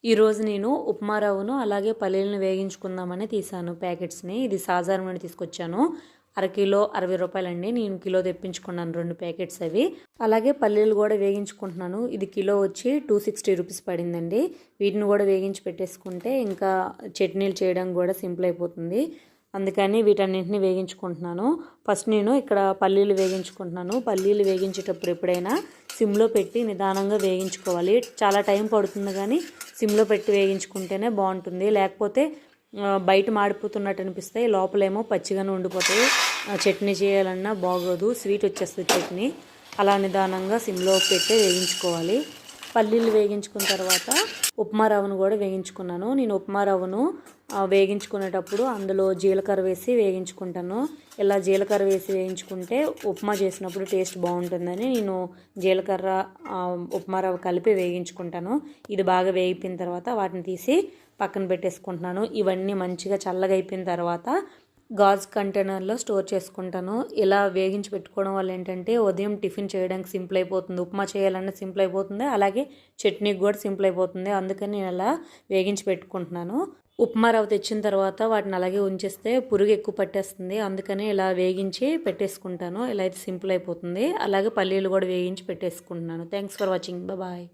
ఈరోజు నేను ఉప్మా రవ్వను అలాగే పల్లీలను వేగించుకుందామని తీసాను ప్యాకెట్స్ని. ఇది సాధారణ నుండి తీసుకొచ్చాను. అరకిలో 60 రూపాయలండి. నేను కిలో తెప్పించుకున్నాను 2 ప్యాకెట్స్ అవి. అలాగే పల్లీలు కూడా వేగించుకుంటున్నాను. ఇది కిలో వచ్చి 260 రూపీస్ పడిందండి. వీటిని కూడా వేగించి పెట్టేసుకుంటే ఇంకా చట్నీలు చేయడం కూడా సింపుల్ అయిపోతుంది. అందుకని వీటన్నింటినీ వేగించుకుంటున్నాను. ఫస్ట్ నేను ఇక్కడ పల్లీలు వేగించుకుంటున్నాను. పల్లీలు వేగించేటప్పుడు ఎప్పుడైనా సిమ్లో పెట్టి నిదానంగా వేగించుకోవాలి. చాలా టైం పడుతుంది కానీ సిమ్లో పెట్టి వేగించుకుంటేనే బాగుంటుంది. లేకపోతే బయట మాడిపోతున్నట్టు అనిపిస్తాయి, లోపలేమో పచ్చిగానే ఉండిపోతాయి. చట్నీ చేయాలన్నా బాగోదు, స్వీట్ వచ్చేస్తుంది చట్నీ. అలా నిదానంగా సిమ్లో పెట్టి వేగించుకోవాలి. పల్లీలు వేగించుకున్న తర్వాత ఉప్మా రవ్వను కూడా వేగించుకున్నాను. నేను ఉప్మా రవ్వను వేగించుకునేటప్పుడు అందులో జీలకర్ర వేసి వేగించుకుంటాను. ఇలా జీలకర్ర వేసి వేయించుకుంటే ఉప్మా చేసినప్పుడు టేస్ట్ బాగుంటుందని నేను జీలకర్ర ఉప్మా రవ్వ కలిపి వేగించుకుంటాను. ఇది బాగా వేగిపోయిన తర్వాత వాటిని తీసి పక్కన పెట్టేసుకుంటున్నాను. ఇవన్నీ మంచిగా చల్లగా అయిపోయిన తర్వాత గాజు కంటైనర్లో స్టోర్ చేసుకుంటాను. ఇలా వేగించి పెట్టుకోవడం వల్ల ఏంటంటే ఉదయం టిఫిన్ చేయడానికి సింపుల్ అయిపోతుంది, ఉప్మా చేయాలన్నా సింపుల్ అయిపోతుంది, అలాగే చట్నీకి కూడా సింపుల్ అయిపోతుంది. అందుకని నేను ఇలా వేగించి పెట్టుకుంటున్నాను. ఉప్మా రవ్వ తెచ్చిన తర్వాత వాటిని అలాగే ఉంచేస్తే పురుగు ఎక్కువ పట్టేస్తుంది. అందుకని ఇలా వేగించి పెట్టేసుకుంటాను. ఇలా అయితే సింపుల్ అయిపోతుంది. అలాగే పల్లీలు కూడా వేగించి పెట్టేసుకుంటున్నాను. Thanks for watching. బాయ్.